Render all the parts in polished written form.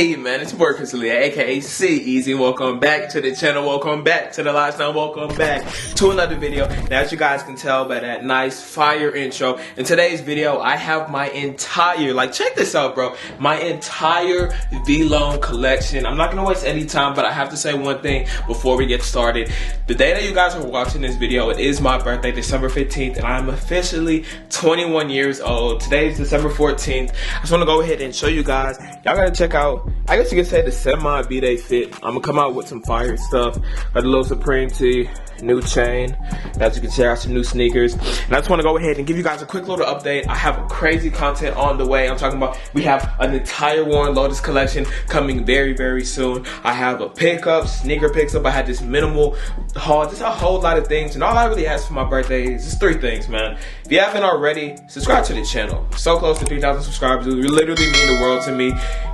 Hey man, it's your boy Alia, aka CEasy. Welcome back to the channel, welcome back to the lifestyle, welcome back to another video. Now, as you guys can tell by that nice fire intro, in today's video I have my entire, check this out bro, my entire Vlone collection. I'm not gonna waste any time, but I have to say one thing before we get started. The day that you guys are watching this video, it is my birthday, December 15th, and I'm officially 21 years old. Today is December 14th. I just want to go ahead and show you guys. Y'all gotta check out, I guess you could say, the semi B-Day fit. I'm gonna come out with some fire stuff. Got a little Supreme tee, new chain. As you can check out some new sneakers. And I just wanna go ahead and give you guys a quick little update. I have crazy content on the way. I'm talking about, we have an entire Warren Lotus collection coming very, very soon. I have a pickup, sneaker picks up. I had this minimal haul, just a whole lot of things. And all I really ask for my birthday is just 3 things, man. If you haven't already, subscribe to the channel. So close to 3,000 subscribers. It would literally mean the world to me.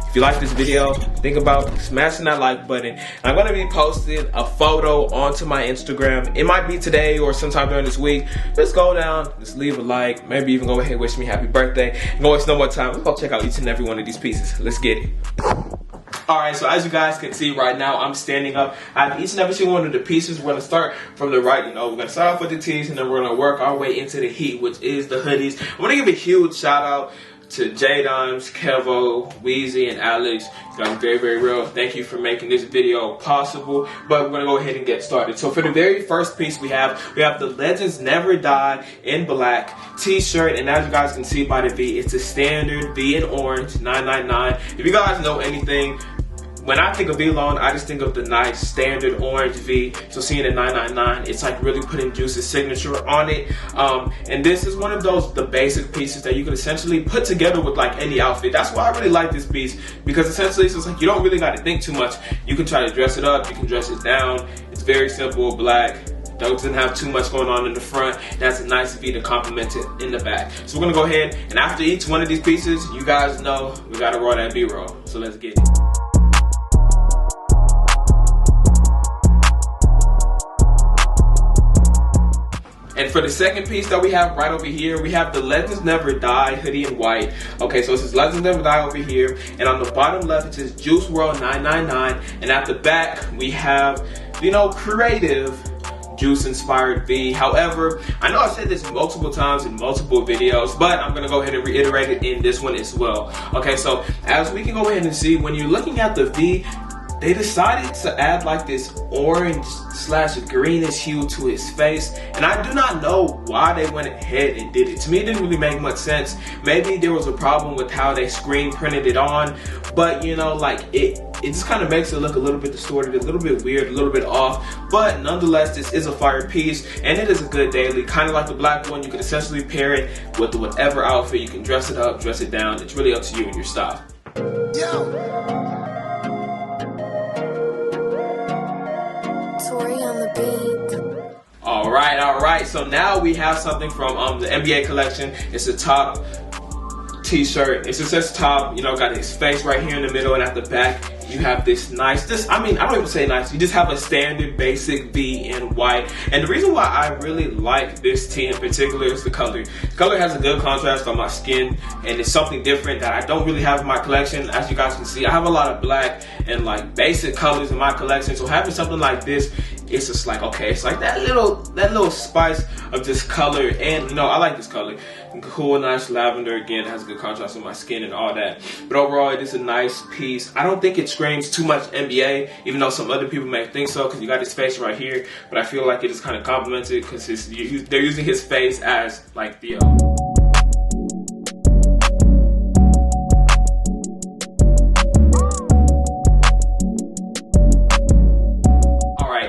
If you like this video, think about smashing that like button. I'm going to be posting a photo onto my Instagram. It might be today or sometime during this week. Just go down, just leave a like, maybe even go ahead and wish me happy birthday. And go waste no more time. Let's go check out each and every one of these pieces. Let's get it. Alright, so as you guys can see right now, I'm standing up. I have each and every single one of the pieces. We're going to start from the right. We're going to start off with the tees, and then we're going to work our way into the heat, which is the hoodies. I want to give a huge shout out to J Dimes, Kevo, Weezy, and Alex. You guys are very, very real. Thank you for making this video possible. But we're gonna go ahead and get started. So for the very first piece we have the Legends Never Die in black t-shirt, and as you guys can see by the V, it's a standard V in orange, 999. If you guys know anything, when I think of Vlone, I just think of the nice standard orange V. So seeing the 999, it's like really putting Juice's signature on it. And this is one of the basic pieces that you can essentially put together with like any outfit. That's why I really like this piece, because essentially it's just like you don't really got to think too much. You can try to dress it up, you can dress it down. It's very simple, black. Doesn't have too much going on in the front. That's a nice V to complement it in the back. So we're gonna go ahead, and after each one of these pieces, you guys know we gotta roll that B-roll. So let's get it. And for the second piece that we have right over here, we have the Legends Never Die hoodie in white. Okay, so it says Legends Never Die over here. And on the bottom left, it says Juice WRLD 999. And at the back, we have, creative Juice inspired V. However, I know I've said this multiple times in multiple videos, but I'm gonna go ahead and reiterate it in this one as well. Okay, so as we can go ahead and see, when you're looking at the V, they decided to add like this orange/greenish hue to his face, and I do not know why they went ahead and did it. To me, it didn't really make much sense. Maybe there was a problem with how they screen printed it on, but it just kind of makes it look a little bit distorted, a little bit weird, a little bit off. But nonetheless, this is a fire piece, and it is a good daily. Kind of like the black one, you can essentially pair it with whatever outfit. You can dress it up, dress it down. It's really up to you and your style. Yo. All right. So now we have something from the NBA collection. It's a top t-shirt. It just says top. Got his face right here in the middle, and at the back you have this nice. I don't even say nice. You just have a standard basic V in white. And the reason why I really like this tee in particular is the color. The color has a good contrast on my skin, and it's something different that I don't really have in my collection. As you guys can see, I have a lot of black and basic colors in my collection. So having something like this, it's just like, okay, it's like that little spice of just color. And I like this color. Cool, nice lavender. Again, it has a good contrast on my skin and all that. But overall, it is a nice piece. I don't think it screams too much NBA, even though some other people may think so, because you got his face right here. But I feel like it is kind of complimented because they're using his face as the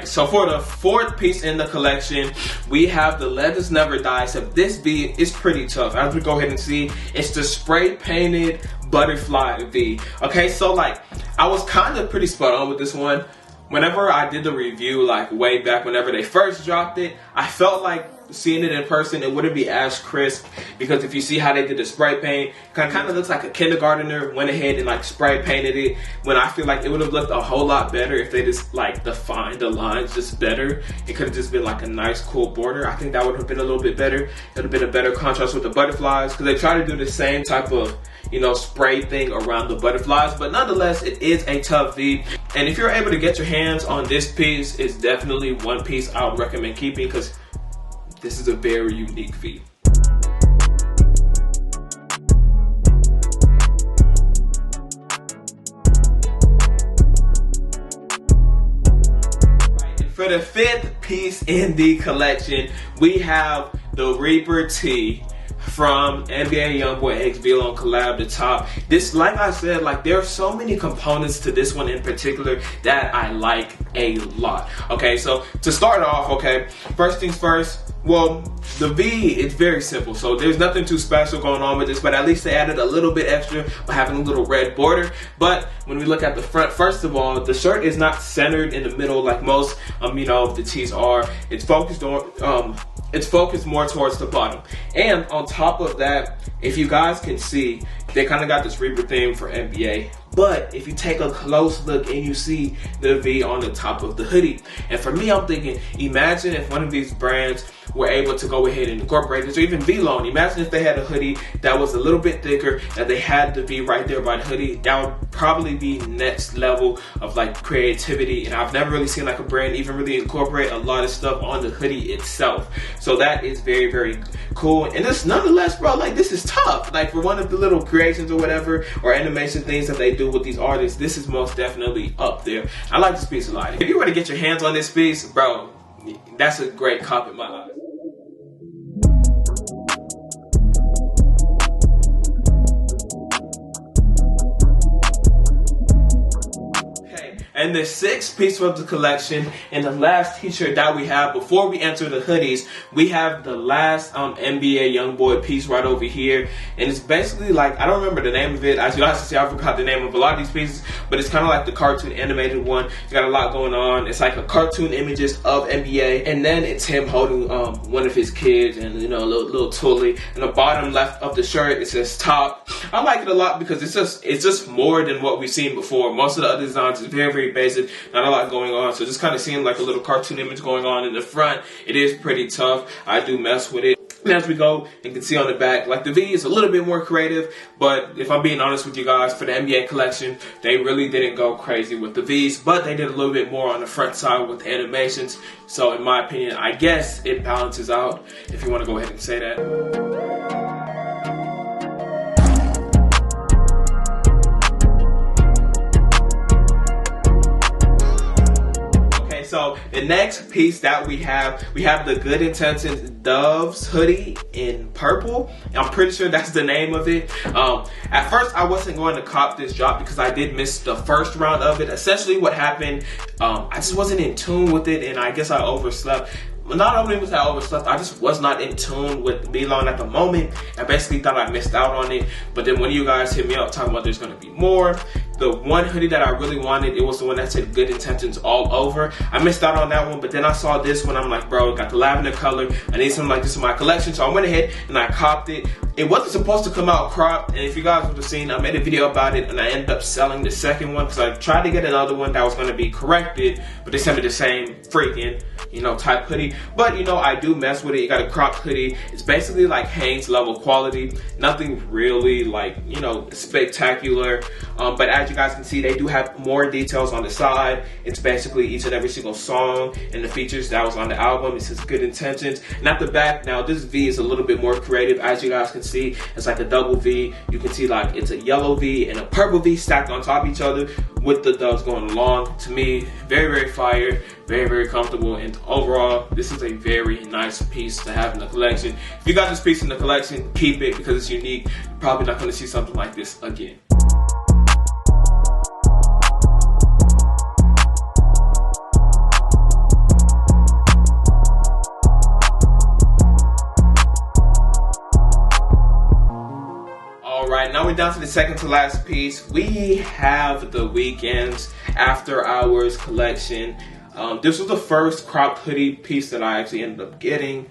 So for the fourth piece in the collection, we have the Legends Never Die. So this V is pretty tough. As we go ahead and see, it's the spray painted butterfly V. Okay, so I was kind of pretty spot on with this one. Whenever I did the review, way back whenever they first dropped it, I felt like seeing it in person, it wouldn't be as crisp, because if you see how they did the spray paint, kind of looks like a kindergartner went ahead and like spray painted it, when I feel like it would have looked a whole lot better if they just like defined the lines just better. It could have just been like a nice cool border. I think that would have been a little bit better. It would have been a better contrast with the butterflies, because they try to do the same type of, you know, spray thing around the butterflies, but nonetheless it is a tough V. And if you're able to get your hands on this piece, it's definitely one piece I would recommend keeping, because this is a very unique V. For the fifth piece in the collection, we have the Reaper Tee from NBA Youngboy X Vlone collab, the top. This, like I said, like there are so many components to this one in particular that I like a lot. Okay, so to start off, okay, first things first, well, the V, it's very simple, so there's nothing too special going on with this, but at least they added a little bit extra by having a little red border. But when we look at the front, first of all, the shirt is not centered in the middle like most you know, the tees are. It's focused on it's focused more towards the bottom. And on top of that, if you guys can see, they kind of got this Reaper theme for NBA. But if you take a close look and you see the V on the top of the hoodie. And for me, I'm thinking, imagine if one of these brands were able to go ahead and incorporate this, or even Vlone. Imagine if they had a hoodie that was a little bit thicker, that they had the V right there by the hoodie. That would probably be next level of like creativity. And I've never really seen like a brand even really incorporate a lot of stuff on the hoodie itself. So that is very, very cool. And this, nonetheless, bro, like this is tough. Like for one of the little creations or whatever, or animation things that they do with these artists, this is most definitely up there. I like this piece a lot. If you were to get your hands on this piece, bro, that's a great cop in my eyes. And the sixth piece of the collection, and the last t-shirt that we have before we enter the hoodies, we have the last NBA Youngboy piece right over here. And it's basically like, I don't remember the name of it. As you guys can see, I forgot the name of a lot of these pieces, but it's kind of like the cartoon animated one. It's got a lot going on. It's like a cartoon images of NBA, and then it's him holding one of his kids, and you know, a little Tully. And the bottom left of the shirt, it says top. I like it a lot because it's just more than what we've seen before. Most of the other designs is very, very basic, not a lot going on, so just kind of seeing like a little cartoon image going on in the front. It is pretty tough. I do mess with it. And as we go, you can see on the back, like the V is a little bit more creative, but if I'm being honest with you guys, for the NBA collection, they really didn't go crazy with the V's, but they did a little bit more on the front side with the animations. So in my opinion, I guess it balances out, if you want to go ahead and say that. So the next piece that we have the Good Intentions Doves hoodie in purple. I'm pretty sure that's the name of it. At first I wasn't going to cop this drop because I did miss the first round of it. Essentially what happened, I just wasn't in tune with it, and I guess I overslept. Not only was I overslept, I just was not in tune with Vlone at the moment. I basically thought I missed out on it. But then when you guys hit me up talking about there's going to be more, the one hoodie that I really wanted, it was the one that said Good Intentions all over. I missed out on that one, but then I saw this one. I'm like, bro, it got the lavender color. I need something like this in my collection. So I went ahead and I copped it. It wasn't supposed to come out cropped, and if you guys would have seen, I made a video about it, and I ended up selling the second one because I tried to get another one that was going to be corrected, but they sent me the same freaking, you know, type hoodie. But you know, I do mess with it. You got a cropped hoodie. It's basically like Hanes level quality. Nothing really like, you know, spectacular. But as you guys can see, they do have more details on the side. It's basically each and every single song and the features that was on the album. It says Good Intentions. And at the back, now this V is a little bit more creative. As you guys can see, it's like a double V. You can see like it's a yellow V and a purple V stacked on top of each other with the doves going along. To me, very, very fire, very, very comfortable, and overall, this is a very nice piece to have in the collection. If you got this piece in the collection, keep it because it's unique. You're probably not going to see something like this again. Now we're down to the second to last piece. We have the Weeknd's After Hours collection. This was the first cropped hoodie piece that I actually ended up getting.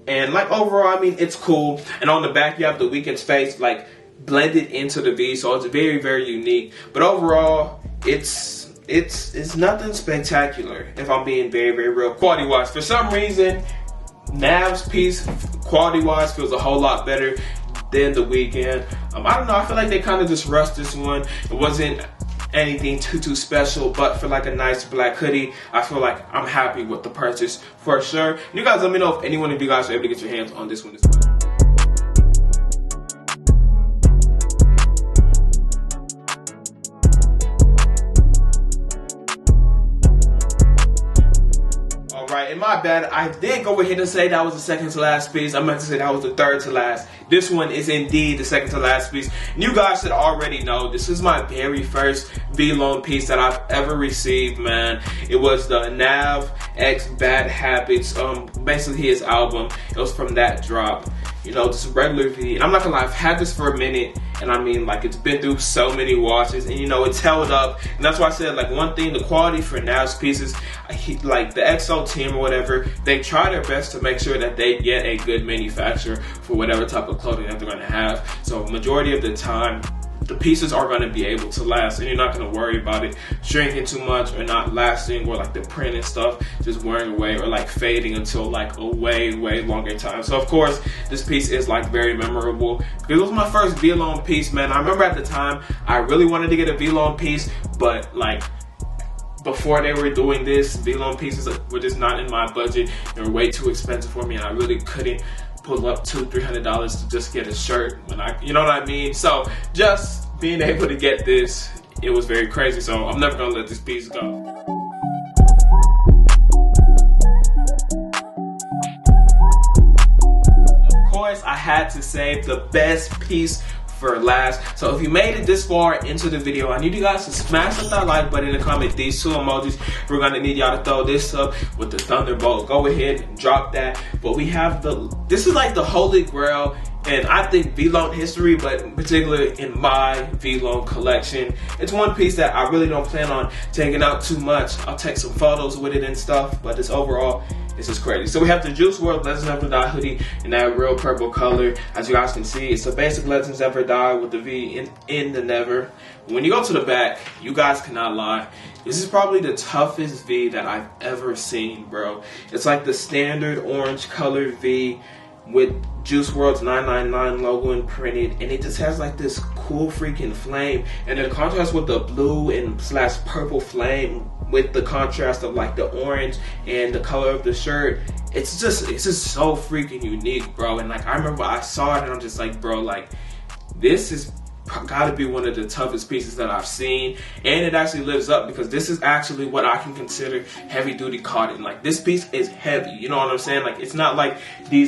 And like overall, I mean, it's cool. And on the back, you have the Weeknd's face like blended into the V, so it's very, very unique. But overall, it's nothing spectacular, if I'm being very, very real. Quality wise, for some reason, NAV's piece quality wise feels a whole lot better than the Weeknd. I don't know, I feel like they kind of just rushed this one. It wasn't anything too special, but for like a nice black hoodie, I feel like I'm happy with the purchase for sure. And you guys let me know if any one of you guys are able to get your hands on this one as well. Alright, and my bad, I did go ahead and say that was the second to last piece. I meant to say that was the third to last. This one is indeed the second to last piece. And you guys should already know, this is my very first Vlone piece that I've ever received, man. It was the NAV Bad Habits, basically his album. It was from that drop. You know, just a regular V. And I'm not gonna lie, I've had this for a minute, and I mean, like, it's been through so many washes, and you know, it's held up. And that's why I said, like, one thing, the quality for NAV's pieces, like the XO team or whatever, they try their best to make sure that they get a good manufacturer for whatever type of clothing that they're gonna have. So majority of the time, the pieces are going to be able to last, and you're not going to worry about it shrinking too much or not lasting, or like the print and stuff just wearing away or like fading until like a way longer time. So of course this piece is like very memorable because it was my first Vlone piece, man. I remember at the time I really wanted to get a Vlone piece, but like before they were doing this, Vlone pieces were just not in my budget. They were way too expensive for me, and I really couldn't pull up $200-300 to just get a shirt when you know what I mean? So just being able to get this, it was very crazy. So I'm never gonna let this piece go. Of course, I had to save the best piece for last. So if you made it this far into the video, I need you guys to smash that like button and comment these two emojis. We're gonna need y'all to throw this up with the thunderbolt. Go ahead and drop that. But we have this is like the holy grail, and I think Vlone history, but in particular in my Vlone collection. It's one piece that I really don't plan on taking out too much. I'll take some photos with it and stuff, but it's overall, this is crazy. So we have the Juice WRLD Legends Never Die hoodie in that real purple color. As you guys can see, it's a basic Legends Never Die with the V in the never. When you go to the back, you guys cannot lie, this is probably the toughest V that I've ever seen, bro. It's like the standard orange color V with Juice WRLD's 999 logo imprinted, and it just has like this cool freaking flame, and the contrast with the blue and / purple flame with the contrast of like the orange and the color of the shirt, it's just so freaking unique, bro. And like I remember I saw it and I'm just like, bro, like this is gotta be one of the toughest pieces that I've seen, and it actually lives up because this is actually what I can consider heavy duty cotton. Like this piece is heavy, you know what I'm saying? Like it's not like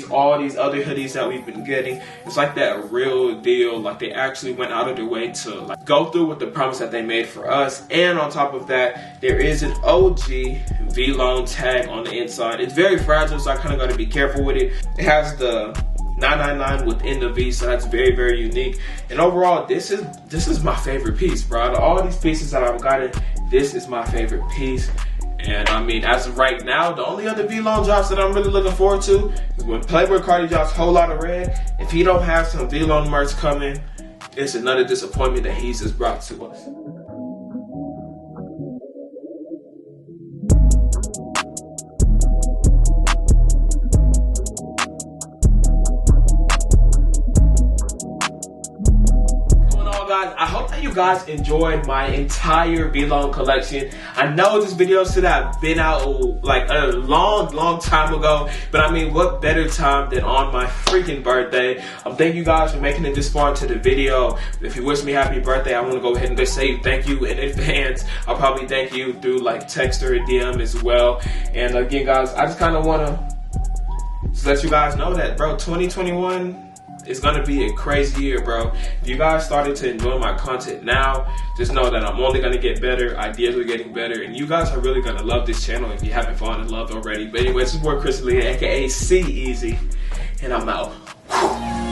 all these other hoodies that we've been getting. It's like that real deal. Like they actually went out of their way to like go through with the promise that they made for us. And on top of that, there is an OG Vlone tag on the inside. It's very fragile, so I kind of got to be careful with it. It has the 999 within the V, so that's very unique. And overall, this is my favorite piece, bro. Out of all these pieces that I've gotten, this is my favorite piece. And I mean, as of right now, the only other Vlone drops that I'm really looking forward to is when Playboi Carti drops Whole Lotta Red. If he don't have some Vlone merch coming, it's another disappointment that he's just brought to us. Guys, I hope that you guys enjoyed my entire Vlone collection. I know this video should have been out like a long time ago, but I mean, what better time than on my freaking birthday? Thank you guys for making it this far into the video. If you wish me happy birthday, I want to go ahead and just say thank you in advance. I'll probably thank you through like text or a DM as well. And again, guys, I just kind of want to let you guys know that, bro, 2021 it's gonna be a crazy year, bro. If you guys started to enjoy my content now, just know that I'm only gonna get better, ideas are getting better, and you guys are really gonna love this channel if you haven't fallen in love already. But anyway, this is your boy Chris Lee, aka CEasy, and I'm out.